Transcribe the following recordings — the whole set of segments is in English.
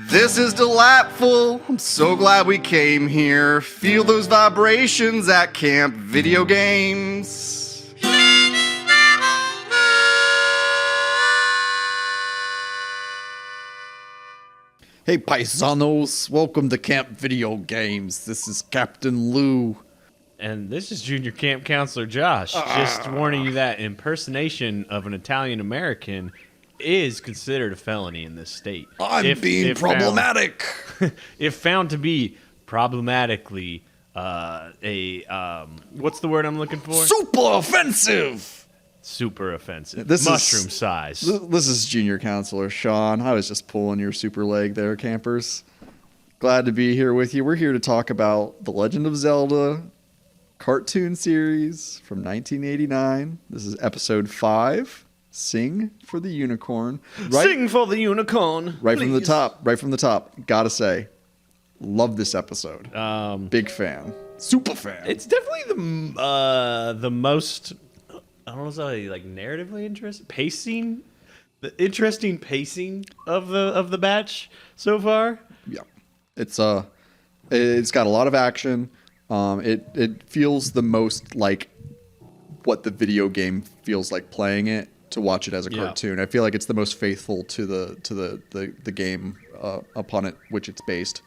This is delightful. I'm so glad we came here. Feel those vibrations at Camp Video Games. Hey paisanos, welcome to Camp Video Games. This is Captain Lou. And this is Junior Camp Counselor Josh. Just warning you that impersonation of an Italian American is considered a felony in this state. I'm being problematic. If found to be problematically what's the word I'm looking for? Super offensive. Super offensive. This Mushroom size. This is Junior Counselor Sean. I was just pulling your super leg there, campers. Glad to be here with you. We're here to talk about The Legend of Zelda cartoon series from 1989. This is episode 5. Sing for the Unicorn. Sing for the Unicorn. Right from the top. Right from the top. Gotta say, love this episode. Big fan. Super fan. It's definitely the most, I don't know, say like narratively interesting pacing, the interesting pacing of the batch so far. Yeah, it's got a lot of action. It feels the most like what the video game feels like playing it to watch it as a cartoon. I feel like it's the most faithful to the game upon it which it's based.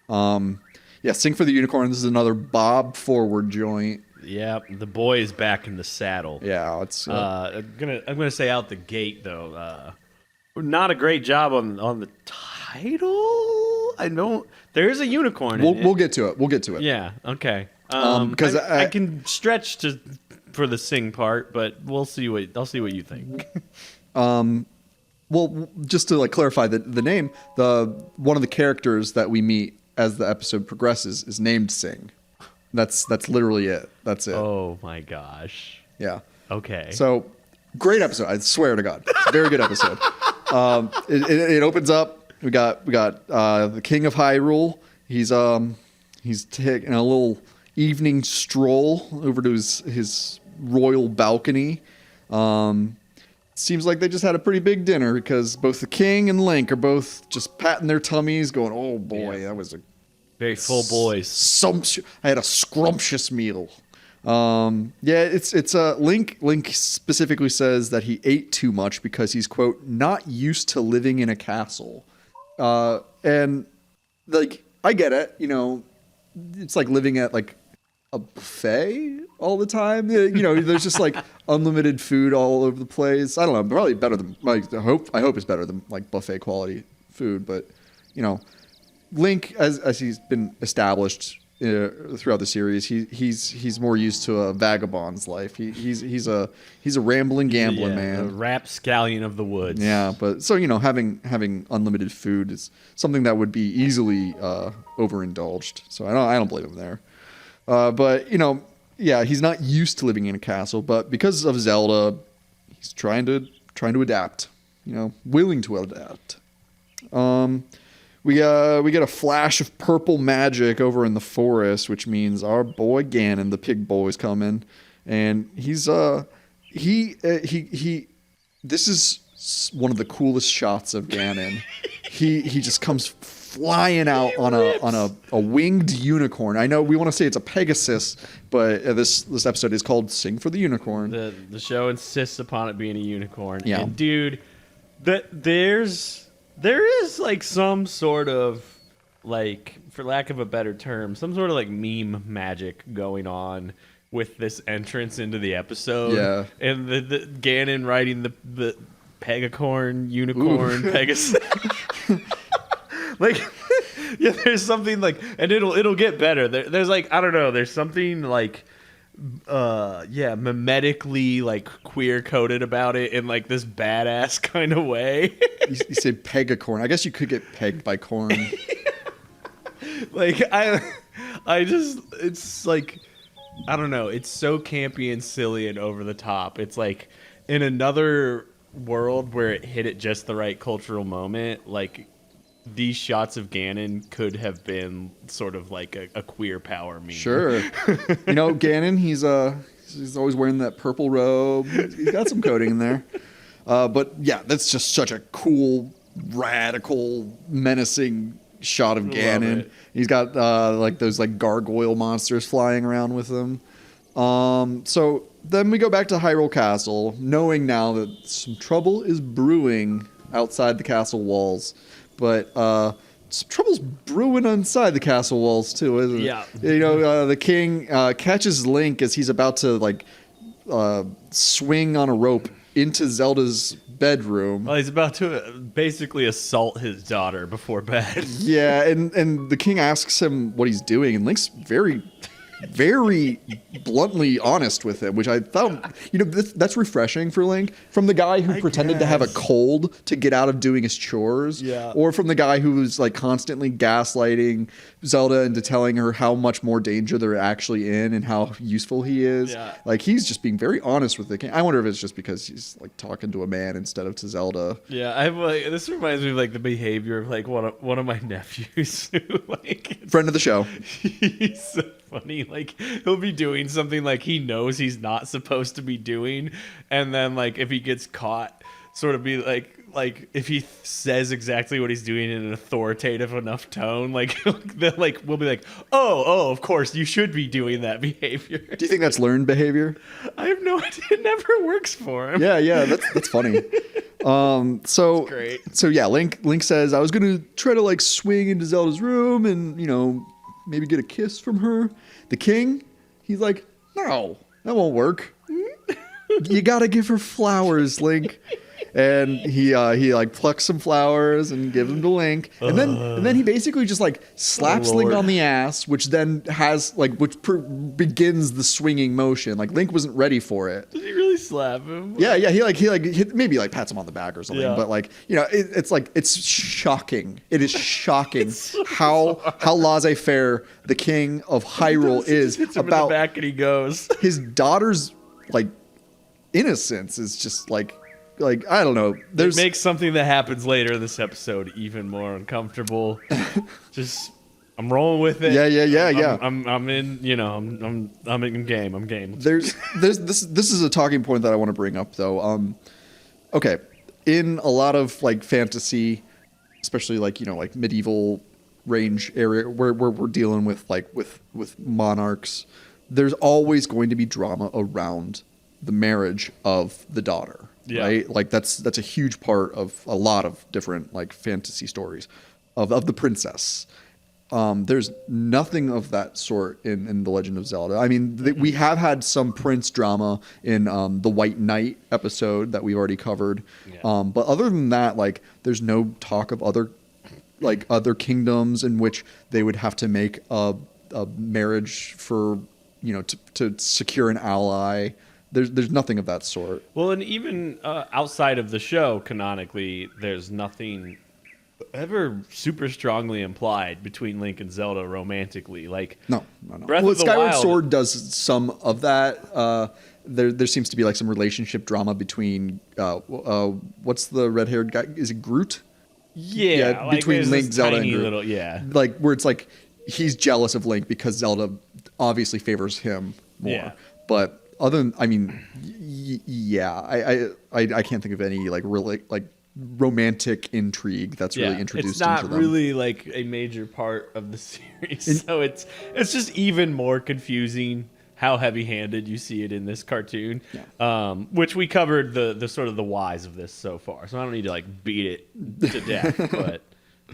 Sing for the Unicorn. This is another Bob Forward joint. Yeah, the boy is back in the saddle. Yeah, it's. I'm gonna say out the gate though, not a great job on the title. I don't. There is a unicorn. We'll get to it. Yeah. Okay. Because I can stretch for the sing part, but I'll see what you think. Well, just to clarify the name, one of the characters that we meet as the episode progresses is named Sing. That's literally it. That's it. Oh my gosh. Yeah. Okay. So, great episode. I swear to God, it's a very good episode. It opens up. We got the King of Hyrule. He's taking a little evening stroll over to his royal balcony. Seems like they just had a pretty big dinner because both the king and Link are both just patting their tummies, going, "Oh boy, that was a very full boys. I had a scrumptious meal." It's Link specifically says that he ate too much because he's, quote, not used to living in a castle. And I get it, it's like living at a buffet all the time. There's just unlimited food all over the place. I don't know, probably better than I hope it's better than buffet quality food. But Link, as he's been established throughout the series, he's more used to a vagabond's life. He's a rambling, gambling man, a rapscallion of the woods. Yeah, but so having unlimited food is something that would be easily overindulged. So I don't blame him there. But he's not used to living in a castle. But because of Zelda, he's trying to adapt. Willing to adapt. We get a flash of purple magic over in the forest, which means our boy Ganon, the pig boy, is coming, and he's this is one of the coolest shots of Ganon. he just comes flying out on a winged unicorn. I know we want to say it's a Pegasus, but this episode is called "Sing for the Unicorn." The show insists upon it being a unicorn. Yeah, and dude, there is some sort of for lack of a better term, some sort of meme magic going on with this entrance into the episode. Yeah, and the Ganon riding the Pegacorn unicorn Pegasus. There's something and it'll get better. There's I don't know. There's something mimetically queer coded about it in this badass kind of way. you say Pegacorn. I guess you could get pegged by corn. It's I don't know. It's so campy and silly and over the top. It's in another world where it hit at just the right cultural moment. These shots of Ganon could have been sort of a queer power meme. Sure. Ganon, he's always wearing that purple robe. He's got some coding in there. But yeah, that's just such a cool radical, menacing shot of Love Ganon. it. He's got like those like gargoyle monsters flying around with him. So then we go back to Hyrule Castle, knowing now that some trouble is brewing outside the castle walls. But some trouble's brewing inside the castle walls too, isn't it? Yeah. You know, the king catches Link as he's about to like swing on a rope into Zelda's bedroom. Well, he's about to basically assault his daughter before bed. Yeah, and the king asks him what he's doing, and Link's very bluntly honest with him, which I thought, that's refreshing for Link. From the guy who pretended to have a cold to get out of doing his chores, Yeah. or from the guy who was like constantly gaslighting Zelda into telling her how much more danger they're actually in and how useful he is. Yeah. Like, he's just being very honest with the king. I wonder if it's just because he's like talking to a man instead of to Zelda. Yeah, I'm like, this reminds me of like the behavior of like one of my nephews who like Friend of the show. he's so funny. Like he'll be doing something like he knows he's not supposed to be doing, and then like if he gets caught, sort of be like if he says exactly what he's doing in an authoritative enough tone, like they'll like we'll be like, oh, of course you should be doing that behavior. Do you think that's learned behavior? I have no idea. It never works for him. Yeah, that's funny. So That's great. So yeah, Link says I was gonna try to like swing into Zelda's room and maybe get a kiss from her. The king, he's like, no, that won't work. You gotta give her flowers, Link. And he like plucks some flowers and gives them to Link, and then he basically just like slaps Link Lord. on the ass, which then has like begins the swinging motion. Like Link wasn't ready for it. Did he really slap him? Yeah, he maybe like pats him on the back or something, Yeah. but like it's shocking. It is shocking how laissez-faire the king of Hyrule is Hits him in about the back and he goes. his daughter's like innocence. Is just like I don't know. It makes something that happens later in this episode even more uncomfortable. Just I'm rolling with it. Yeah. I'm in. I'm in game. I'm game. There's this is a talking point that I want to bring up though. Okay, in a lot of like fantasy, especially like like medieval range area where we're dealing with like with monarchs, there's always going to be drama around the marriage of the daughter. Yeah. Right? Like that's a huge part of a lot of different like fantasy stories of the princess. There's nothing of that sort in The Legend of Zelda. I mean, we have had some prince drama in the White Knight episode that we've already covered. Yeah. But other than that, like, there's no talk of other kingdoms in which they would have to make a marriage for to secure an ally. There's nothing of that sort. Well, and even outside of the show, canonically, there's nothing ever super strongly implied between Link and Zelda romantically. Like No. Breath Well, of the Skyward Wild- Sword does some of that. There seems to be like some relationship drama between what's the red-haired guy? Is it Groot? Yeah, like between there's Link, this Zelda, tiny and Groot. little, yeah. Like where it's like he's jealous of Link because Zelda obviously favors him more. Yeah. But other than, I mean, I can't think of any like really like romantic intrigue that's really introduced it's not into them. really like a major part of the series, so it's just even more confusing how heavy-handed you see it in this cartoon. Which we covered the sort of the whys of this so far, so I don't need to like beat it to death, but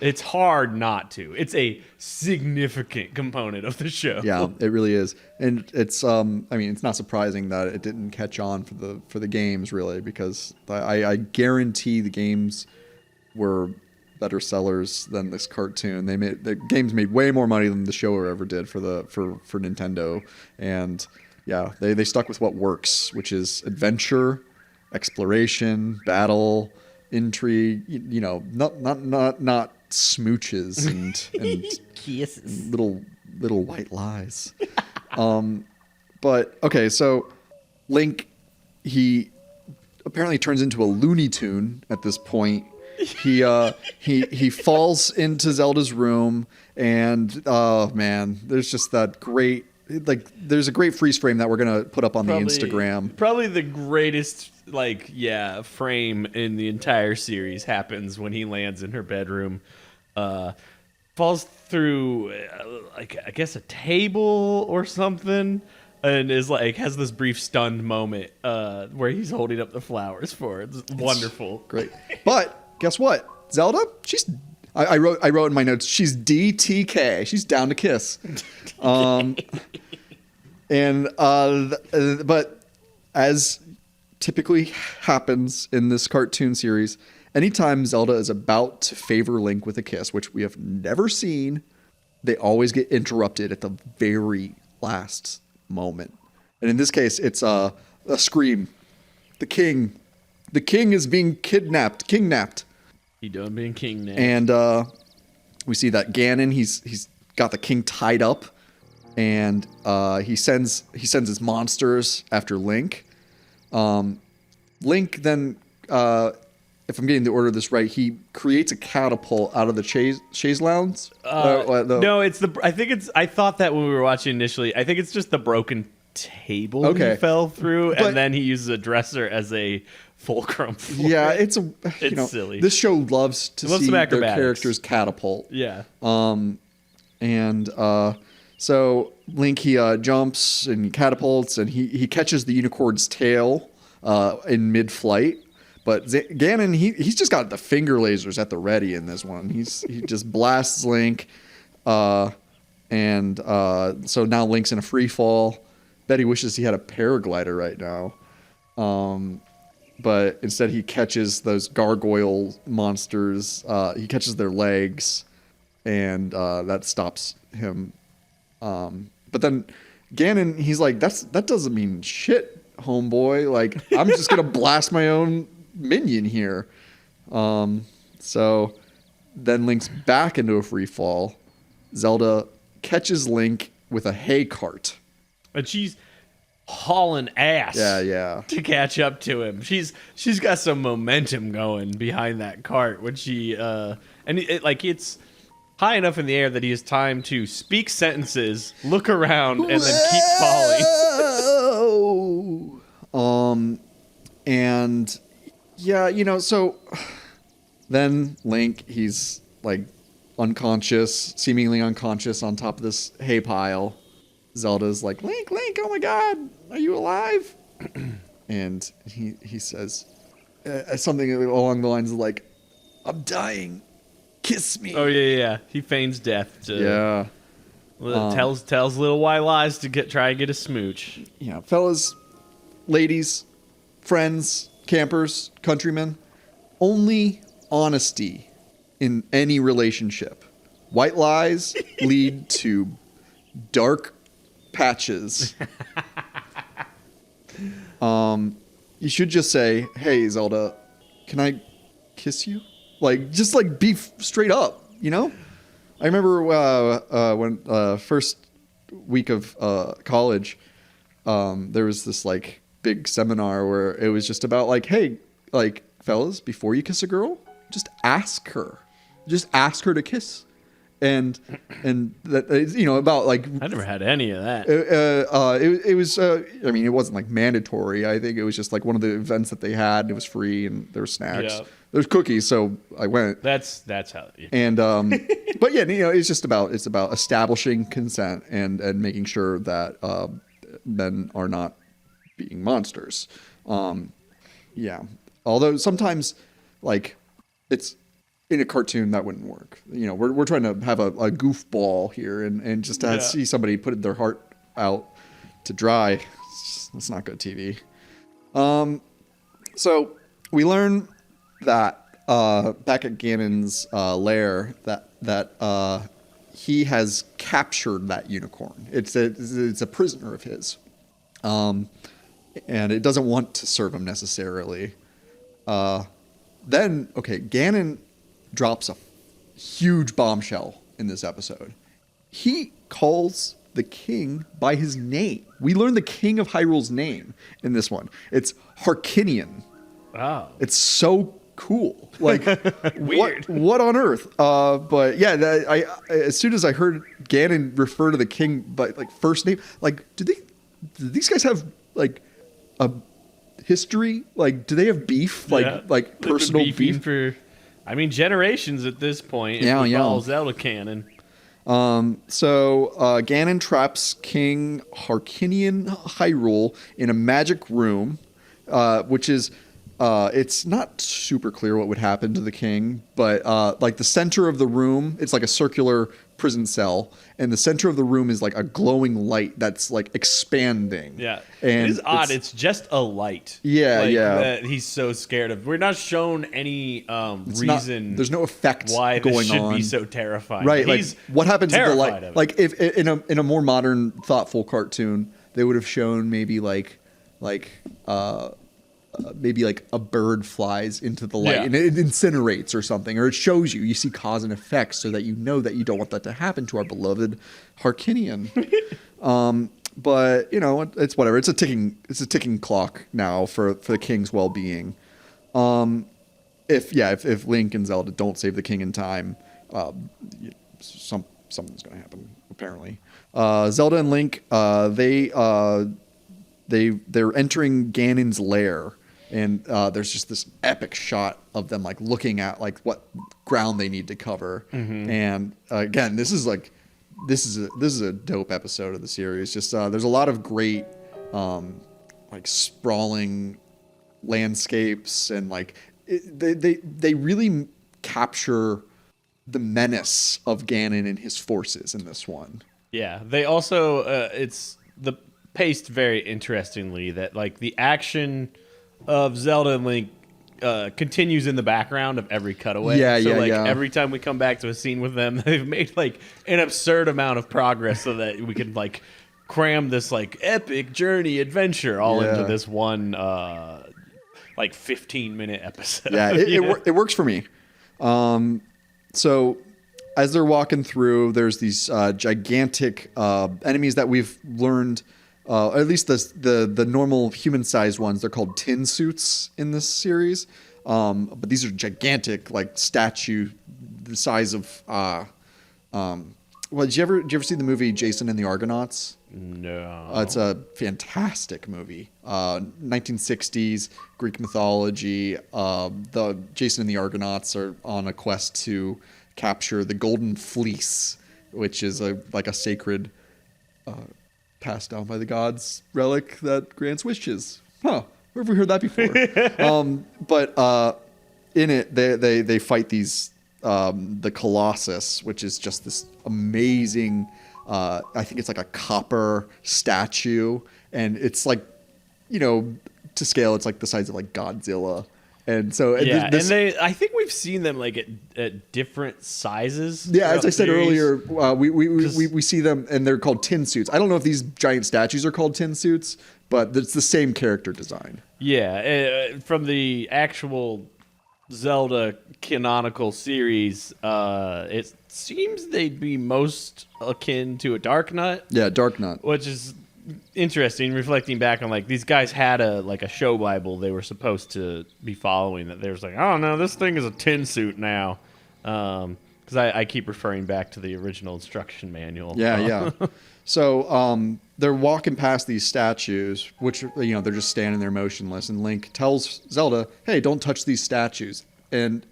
it's hard not to. It's a significant component of the show. Yeah, it really is, and it's I mean, it's not surprising that it didn't catch on for the games really, because I guarantee the games were better sellers than this cartoon. The games made way more money than the show ever did for Nintendo, and yeah, they stuck with what works, which is adventure, exploration, battle, intrigue. Not smooches and Kisses. little white lies. But okay, so Link, he apparently turns into a Looney Tune at this point. He falls into Zelda's room, and oh man, there's just that great there's a great freeze frame that we're gonna put up on the Instagram. Probably the greatest frame in the entire series happens when he lands in her bedroom. Falls through like I guess a table or something, and is like has this brief stunned moment where he's holding up the flowers for her. It's wonderful. Great. But guess what? Zelda, I wrote in my notes, she's DTK. She's down to kiss. But as typically happens in this cartoon series, anytime Zelda is about to favor Link with a kiss, which we have never seen, they always get interrupted at the very last moment. And in this case, it's a scream. The king is being kidnapped. He done being king now. And we see that Ganon, he's got the king tied up, and he sends his monsters after Link. Link then, if I'm getting the order of this right, he creates a catapult out of the chaise lounge. No, I thought that when we were watching initially. I think it's just the broken table he fell through, and then he uses a dresser as a fulcrum. Yeah, it's silly. This show loves to see their characters catapult. Yeah. So Link, he jumps and he catapults, and he catches the unicorn's tail in mid-flight. But Ganon, he's just got the finger lasers at the ready in this one. He just blasts Link, so now Link's in a free fall. Bet he wishes he had a paraglider right now. But instead he catches those gargoyle monsters. He catches their legs, and that stops him. But then Ganon, he's like, that doesn't mean shit, homeboy. Like, I'm just gonna blast my own minion here. So then Link's back into a free fall. Zelda catches Link with a hay cart. And she's hauling ass to catch up to him. She's got some momentum going behind that cart when she it's high enough in the air that he has time to speak sentences, look around, and then keep falling. And yeah, so then Link, he's like seemingly unconscious on top of this hay pile. Zelda's like, Link, oh my God, are you alive? And he says something along the lines of like, I'm dying, kiss me. Oh yeah. He feigns death to tells little white lies to try and get a smooch. Yeah, fellas, ladies, friends, campers, countrymen, only honesty in any relationship. White lies lead to dark patches. You should just say, hey, Zelda, can I kiss you? Like, just like be straight up, you know? I remember when first week of college, there was this like big seminar where it was just about like, hey, like, fellas, before you kiss a girl, just ask her to kiss. And that, about like, I never had any of that. It was I mean, it wasn't like mandatory. I think it was just like one of the events that they had. It was free and there were snacks. Yeah. There's cookies, so I went. That's how. Yeah. And but yeah, it's about establishing consent and making sure that men are not being monsters. Yeah. Although sometimes, like, it's in a cartoon that wouldn't work. We're trying to have a goofball here, and just to see somebody put their heart out to dry, it's not good TV. So we learn that back at Ganon's lair that he has captured that unicorn. It's a prisoner of his, and it doesn't want to serve him necessarily. Then Ganon drops a huge bombshell in this episode. He calls the king by his name. We learn the king of Hyrule's name in this one. It's Harkinian. Wow. It's so cool. Like, weird. What on earth? But yeah, as soon as I heard Ganon refer to the king by like first name, like, do these guys have like history? Like, do they have beef? Yeah. Like They've been personal beefing beef? for, I mean, generations at this point. Yeah, If we yeah. follow Zelda canon. So Ganon traps King Harkinian Hyrule in a magic room, which is it's not super clear what would happen to the king, but like the center of the room, it's like a circular prison cell, and the center of the room is like a glowing light that's like expanding. Yeah, and it is odd. It's just a light. Yeah, like, yeah. That he's so scared of. We're not shown any reason. There's no effect why going this should on. be so terrifying. Right, He's like what happens to the terrified light? of it. Like if in a more modern, thoughtful cartoon, they would have shown maybe maybe like a bird flies into the light Yeah. and it incinerates or something, or it shows you see cause and effect so that you know that you don't want that to happen to our beloved Harkinian. But it's whatever. It's a ticking clock now for the king's well-being. If Link and Zelda don't save the king in time, something's going to happen apparently. Zelda and Link, they're entering Ganon's lair, and there's just this epic shot of them like looking at like what ground they need to cover. And again, this is a dope episode of the series. Just there's a lot of great like sprawling landscapes, and like they really capture the menace of Ganon and his forces in this one. Yeah, they also it's the paced very interestingly that like the action of Zelda and Link continues in the background of every cutaway. Every time we come back to a scene with them, they've made like an absurd amount of progress so that we can like cram this like epic journey adventure all into this one like 15-minute episode. Yeah, it works for me. So as they're walking through, there's these gigantic enemies that we've learned, or at least the normal human-sized ones. They're called tin suits in this series, but these are gigantic, like statue the size of. Well, did you ever see the movie Jason and the Argonauts? No. It's a fantastic movie. 1960s Greek mythology. The Jason and the Argonauts are on a quest to capture the Golden Fleece, which is like a sacred, passed down by the gods relic that grants wishes. Huh? Where have we heard that before? But in it, they fight these the Colossus, which is just this amazing. I think it's like a copper statue, and it's like, to scale, it's like the size of like Godzilla. And so I think we've seen them like at different sizes. Yeah, as I said series. earlier, we see them, and they're called tin suits. I don't know if these giant statues are called tin suits, but it's the same character design. Yeah, from the actual Zelda canonical series, it seems they'd be most akin to a Dark Nut. Yeah, Dark Nut. Which is interesting, reflecting back on like these guys had a show Bible they were supposed to be following, that they was like, oh no, this thing is a tin suit now, because I keep referring back to the original instruction manual. Yeah. So they're walking past these statues, which they're just standing there motionless, and Link tells Zelda, hey, don't touch these statues. And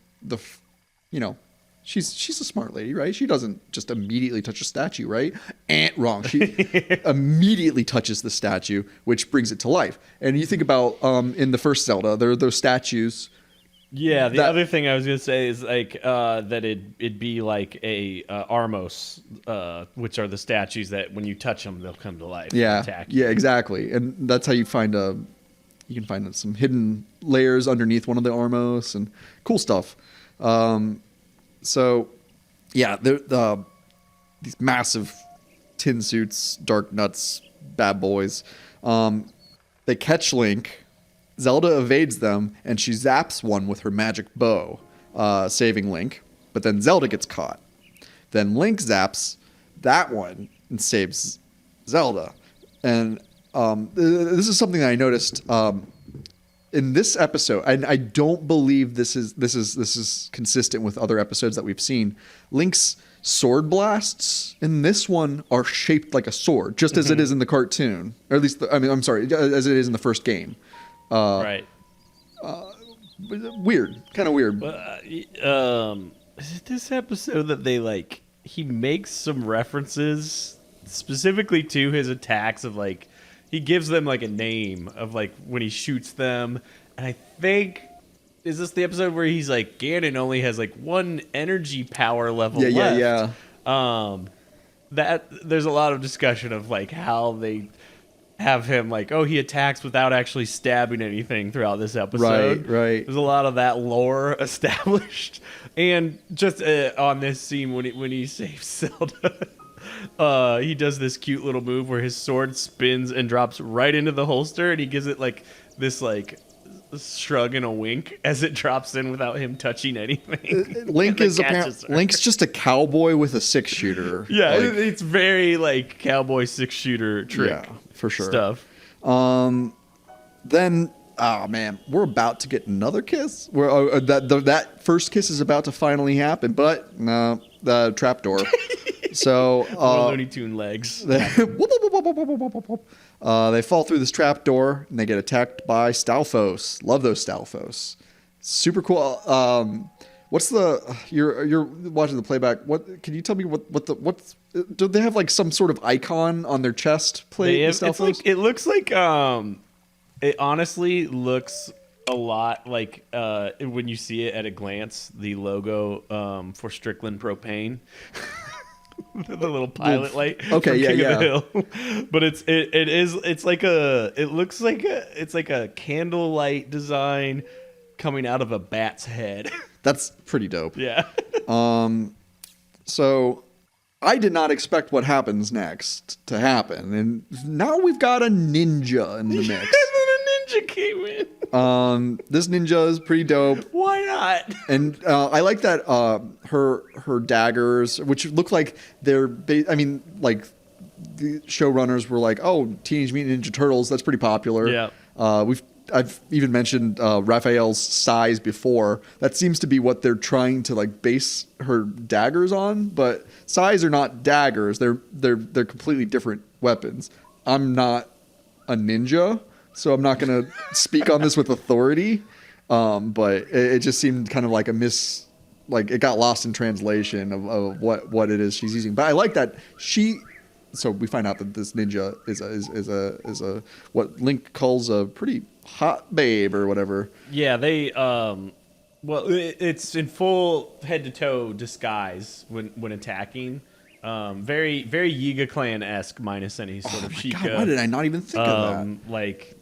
she's a smart lady, right? She doesn't just immediately touch a statue, right? Wrong. She immediately touches the statue, which brings it to life. And you think about in the first Zelda, there are those statues. Yeah, the other thing I was gonna say is like that it'd be like a Armos, which are the statues that when you touch them, they'll come to life. Yeah, and attack you. yeah, exactly. And that's how you can find some hidden layers underneath one of the Armos and cool stuff. So, yeah, these massive tin suits, Dark Nuts, bad boys. They catch Link. Zelda evades them, and she zaps one with her magic bow, saving Link. But then Zelda gets caught. Then Link zaps that one and saves Zelda. And this is something that I noticed in this episode. I don't believe this is consistent with other episodes that we've seen. Link's sword blasts in this one are shaped like a sword, just as it is in the cartoon, or at least as it is in the first game. Right. Weird, kind of weird. Is it this episode that they like? He makes some references specifically to his attacks of like, he gives them like a name of like when he shoots them, and I think. Is this the episode where he's like Ganon only has like one energy power level left? Yeah. That there's a lot of discussion of like how they have him like, oh, he attacks without actually stabbing anything throughout this episode. Right. There's a lot of that lore established, and just on this scene when he saves Zelda, he does this cute little move where his sword spins and drops right into the holster, and he gives it like this like shrug and a wink as it drops in without him touching anything. Link's just a cowboy with a 6-shooter. Yeah, like, it's very like cowboy 6-shooter trick. Yeah, for sure. Stuff. Then, oh man, we're about to get another kiss. That first kiss is about to finally happen, but no, the trapdoor. So Looney Tune legs. They fall through this trapdoor and they get attacked by Stalfos. Love those Stalfos. Super cool. What's the you're watching the playback? What can you tell me what's do they have like some sort of icon on their chest plate? It looks like it honestly looks a lot like when you see it at a glance, the logo for Strickland Propane. The little pilot light. Okay, from King yeah. of the Hill. But it's like a candlelight design coming out of a bat's head. That's pretty dope. Yeah. So I did not expect what happens next to happen, and now we've got a ninja in the mix. And then a ninja came in. This ninja is pretty dope. Why not? And I like that her daggers, which look like I mean, like the showrunners were like, "Oh, Teenage Mutant Ninja Turtles, that's pretty popular." Yeah. I've even mentioned Raphael's size before. That seems to be what they're trying to like base her daggers on, but size are not daggers. They're completely different weapons. I'm not a ninja, so I'm not going to speak on this with authority. But it just seemed kind of like like it got lost in translation of what it is she's using. But I like that so we find out that this ninja is a what Link calls a pretty hot babe or whatever. Yeah, they it's in full head to toe disguise when attacking. Very very Yiga Clan-esque minus any sort of Sheikah. God, why did I not even think of that? Like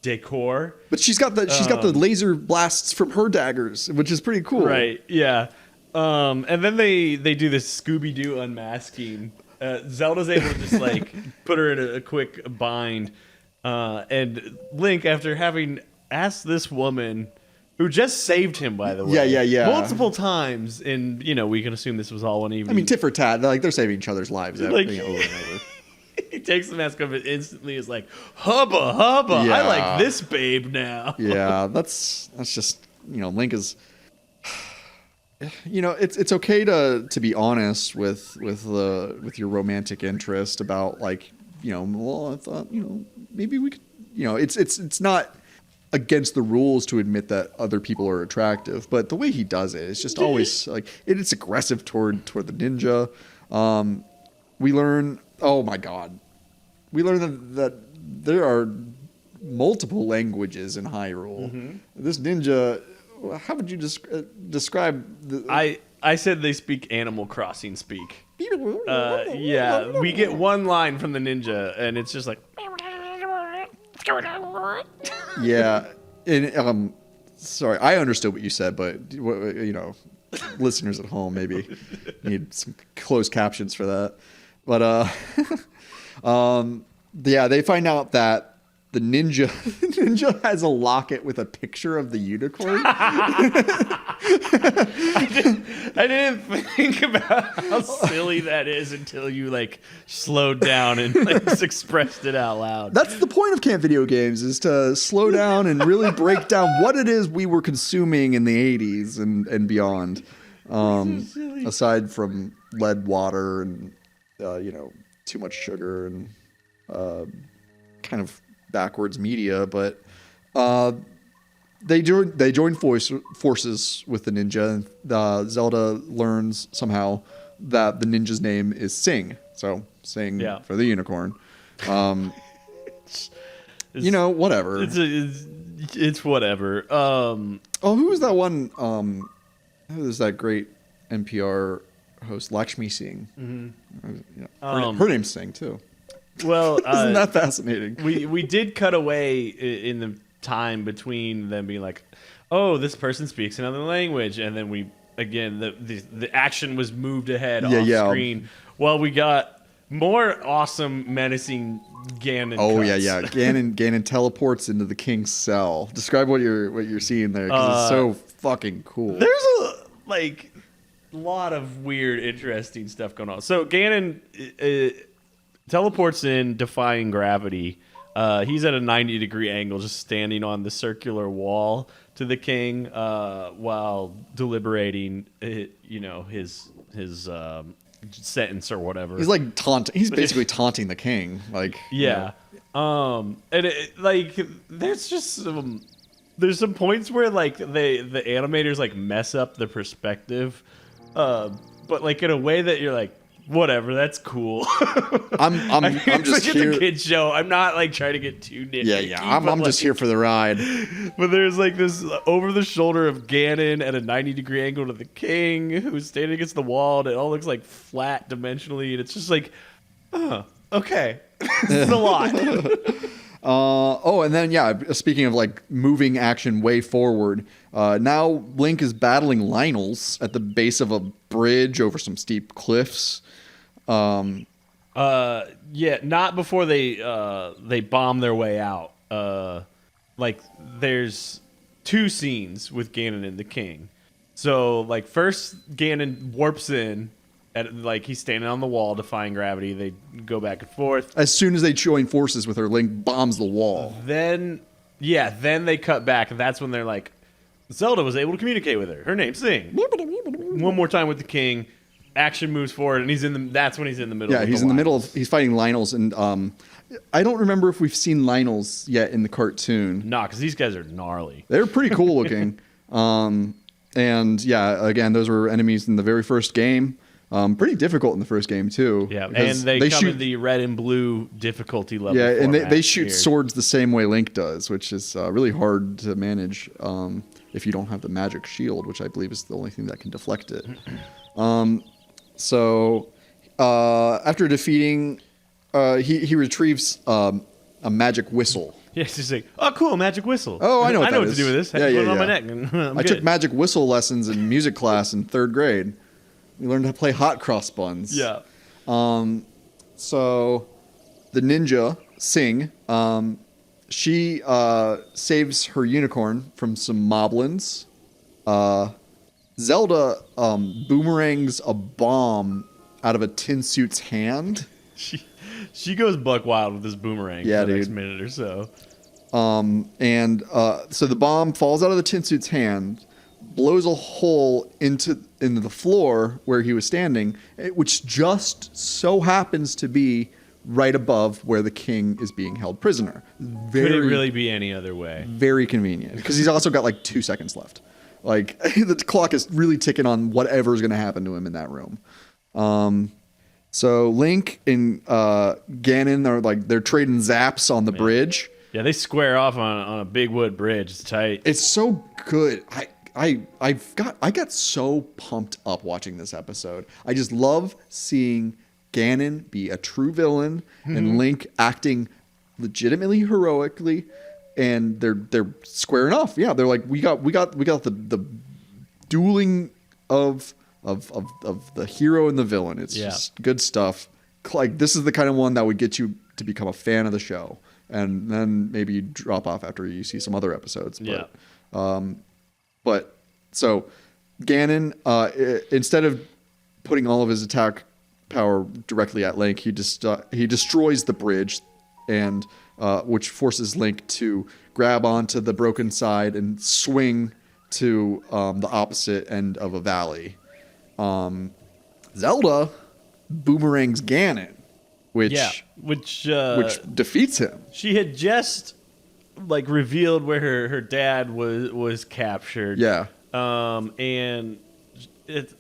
decor. But she's got the laser blasts from her daggers, which is pretty cool. Right. Yeah. And then they do this Scooby-Doo unmasking. Zelda's able to just like put her in a quick bind, and Link, after having asked this woman who just saved him, by the way, yeah, multiple times, and we can assume this was all one evening. I mean, tit for tat, they're over each other's lives, like, over and over. He takes the mask off and instantly is like, hubba hubba, Yeah. I like this babe now. Yeah, that's just Link is. It's okay to be honest with your romantic interest about like well, I thought maybe we could it's not against the rules to admit that other people are attractive, but the way he does it is just always like it's aggressive toward the ninja. We learn that there are multiple languages in Hyrule. Mm-hmm. This ninja. How would you describe? I said they speak Animal Crossing speak. Yeah, we get one line from the ninja, and it's just like. Yeah, and sorry, I understood what you said, but listeners at home maybe need some closed captions for that. But yeah, they find out that. The ninja has a locket with a picture of the unicorn. I didn't think about how silly that is until you like slowed down and like expressed it out loud. That's the point of camp video games, is to slow down and really break down what it is we were consuming in the 80s and beyond. Aside from lead water and too much sugar and kind of backwards media, but They join forces with the ninja. Zelda learns somehow that the ninja's name is Sing. So Sing Yeah. for the unicorn. It's- Whatever. It's whatever. Who was that one? Who was that great NPR host, Lakshmi Singh? Her name's Singh too. Well, Isn't that fascinating? we did cut away in the time between them being like, oh, this person speaks another language, and then the action was moved ahead off screen. Well, we got more awesome, menacing Ganon. Oh cuts. yeah. Ganon teleports into the king's cell. Describe what you're seeing there, because it's so fucking cool. There's a lot of weird, interesting stuff going on. So Ganon teleports in, defying gravity. He's at a 90-degree angle, just standing on the circular wall to the king while deliberating, his sentence or whatever. He's like He's basically taunting the king. Like, yeah. And there's just there's some points where like the animators like mess up the perspective, but like in a way that you're like, whatever, that's cool. I'm just like here. It's a kid show. I'm not like trying to get too nitpicky. Yeah. I'm just here for the ride. But there's like this over the shoulder of Ganon at a 90-degree angle to the king, who's standing against the wall, and it all looks like flat dimensionally, and it's just like, okay, it's a lot. And then speaking of like moving action way forward, now Link is battling Lynels at the base of a bridge over some steep cliffs. Not before they bomb their way out. There's two scenes with Ganon and the king. So like first Ganon warps in. He's standing on the wall defying gravity. They go back and forth. As soon as they join forces with her, Link bombs the wall. Then they cut back, and that's when they're like, Zelda was able to communicate with her. Her name's Sing. One more time with the king. Action moves forward, and that's when he's in the middle. Yeah, he's in the middle of he's fighting Lynels, and I don't remember if we've seen Lynels yet in the cartoon. Nah, because these guys are gnarly. They're pretty cool looking. And yeah, again, those were enemies in the very first game. Pretty difficult in the first game too. Yeah, and they come in the red and blue difficulty level. Yeah, and they shoot here. swords the same way Link does, which is really hard to manage if you don't have the magic shield, which I believe is the only thing that can deflect it. So after defeating, he retrieves a magic whistle. Yeah, it's just like, oh, cool, magic whistle. Oh, I know what I know that what is. to do with this. Yeah, Put yeah, it on my yeah. neck. I took magic whistle lessons in music class in 3rd grade. We learned how to play hot cross buns. Yeah. So the ninja, Sing, she saves her unicorn from some moblins. Zelda boomerangs a bomb out of a tin suit's hand. She goes buck wild with this boomerang for the next dude. minute or so. So the bomb falls out of the tin suit's hand, blows a hole into the floor where he was standing, which just so happens to be right above where the king is being held prisoner. Could it really be any other way? Very convenient, because he's also got like 2 seconds left. Like the clock is really ticking on whatever's going to happen to him in that room. So Link and Ganon are like they're trading zaps on the bridge. Yeah, they square off on a big wood bridge. It's tight. It's so good. I got so pumped up watching this episode. I just love seeing Ganon be a true villain and Link acting legitimately heroically, and they're squaring off. Yeah, they're like we got the dueling of the hero and the villain. It's just good stuff. Like this is the kind of one that would get you to become a fan of the show, and then maybe you drop off after you see some other episodes. But, But so Ganon, instead of putting all of his attack power directly at Link, he destroys the bridge, and which forces Link to grab onto the broken side and swing to the opposite end of a valley. Zelda boomerangs Ganon, which which defeats him. she had just like revealed where her dad was captured. Yeah. And it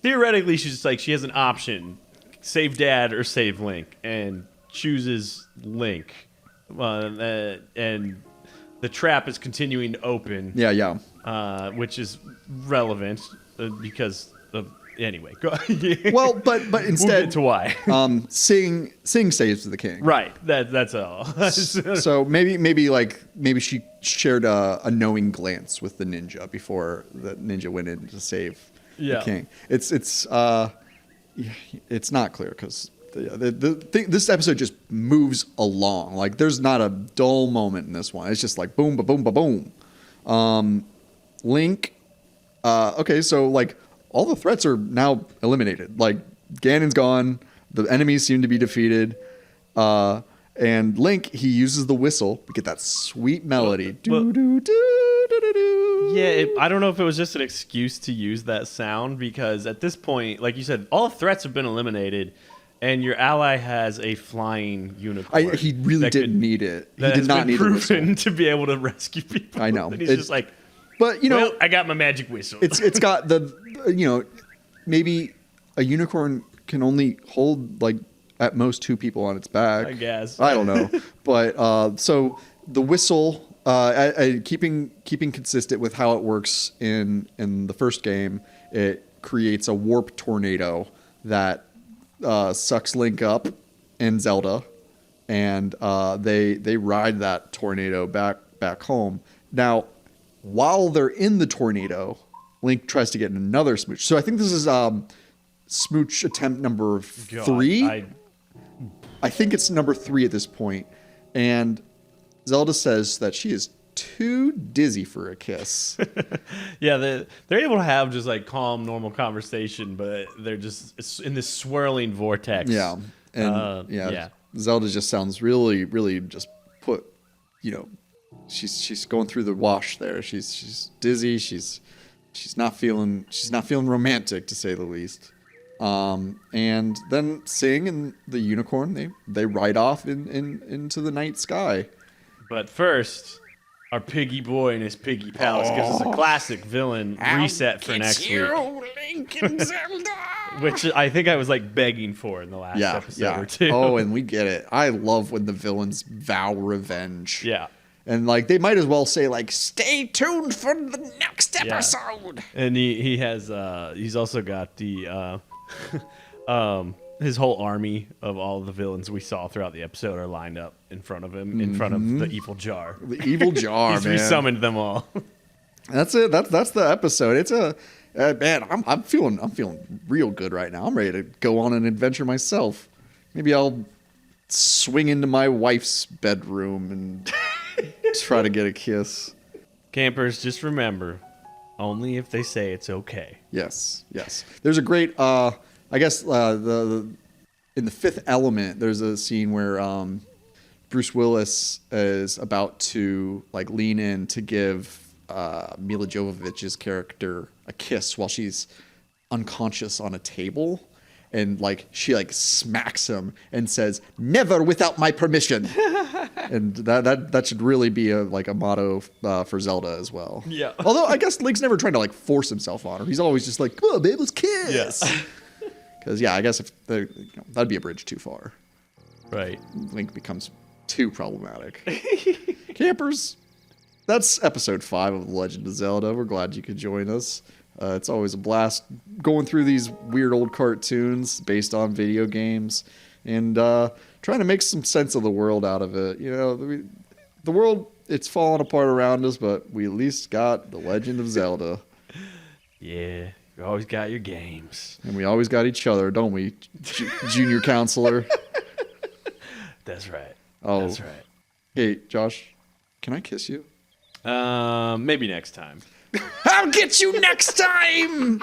theoretically she's like she has an option: save Dad or save Link, and chooses Link. And the trap is continuing to open. Yeah. Which is relevant because of anyway. Well, but instead, we'll get to why. Sing saves the king. Right. That's all. So maybe she shared a knowing glance with the ninja before the ninja went in to save the king. It's not clear because this episode just moves along. Like there's not a dull moment in this one. It's just like boom, ba boom, ba boom. Link. Okay, so like all the threats are now eliminated. Like Ganon's gone. The enemies seem to be defeated. And Link, he uses the whistle. We get that sweet melody. Yeah, I don't know if it was just an excuse to use that sound because at this point, like you said, all threats have been eliminated, and your ally has a flying unicorn. He really didn't need it. He did not need the whistle. proven to be able to rescue people. I know. And he's just like, but you know, well, I got my magic whistle. It's got maybe a unicorn can only hold like at most 2 people on its back. I guess. I don't know. But so the whistle, keeping consistent with how it works in the first game, it creates a warp tornado that sucks Link up and Zelda, and they ride that tornado back home. Now, while they're in the tornado, Link tries to get another smooch. So I think this is smooch attempt number 3. I think it's number 3 at this point. And Zelda says that she is too dizzy for a kiss. Yeah, they're able to have just like calm, normal conversation, but they're just in this swirling vortex. Yeah. And Zelda just sounds really, really just put, she's going through the wash there. She's dizzy. She's not feeling romantic, to say the least. And then Sing and the unicorn, they ride off into the night sky. But first, our piggy boy and his piggy pals gives us a classic villain reset for next week. Link and Zelda. Which I think I was like begging for in the last episode or two. Oh, and we get it. I love when the villains vow revenge. Yeah. And like they might as well say like, "Stay tuned for the next episode." And he has he's also got the his whole army of all the villains we saw throughout the episode are lined up in front of him, in front of the evil jar. The evil jar, He's man. resummoned them all. That's it. That's the episode. It's man. I'm feeling real good right now. I'm ready to go on an adventure myself. Maybe I'll swing into my wife's bedroom and try to get a kiss. Campers, just remember, only if they say it's okay. Yes. There's a great, I guess, in the Fifth Element, there's a scene where Bruce Willis is about to like lean in to give Mila Jovovich's character a kiss while she's unconscious on a table. And like she like smacks him and says, "Never without my permission." And that should really be a motto for Zelda as well. Yeah. Although I guess Link's never trying to like force himself on her. He's always just like, "Come on, babe, let's kiss." Yes. Because I guess if that'd be a bridge too far. Right. Link becomes too problematic. Campers, that's episode 5 of The Legend of Zelda. We're glad you could join us. It's always a blast going through these weird old cartoons based on video games and trying to make some sense of the world out of it. The world, it's falling apart around us, but we at least got The Legend of Zelda. Yeah, you always got your games. And we always got each other, don't we, junior counselor? That's right. Oh, that's right. Hey, Josh, can I kiss you? Maybe next time. I'll get you next time.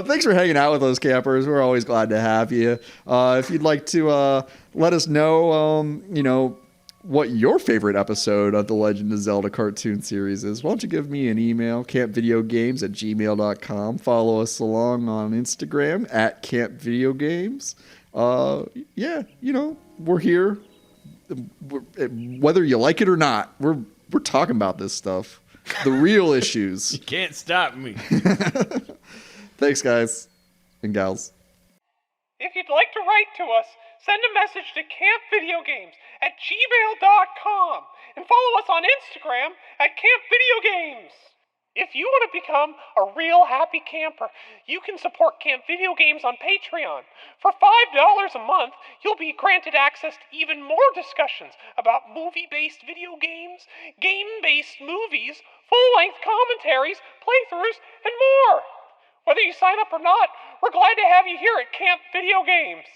Thanks for hanging out with us, campers. We're always glad to have you. If you'd like to let us know, what your favorite episode of the Legend of Zelda cartoon series is, why don't you give me an email, campvideogames@gmail.com. Follow us along on Instagram @campvideogames. We're here whether you like it or not, we're talking about this stuff, the real issues. You can't stop me. Thanks, guys and gals. If you'd like to write to us, send a message to campvideogames@gmail.com and follow us on Instagram @campvideogames. If you want to become a real happy camper, you can support Camp Video Games on Patreon. For $5 a month, you'll be granted access to even more discussions about movie-based video games, game-based movies, full-length commentaries, playthroughs, and more. Whether you sign up or not, we're glad to have you here at Camp Video Games.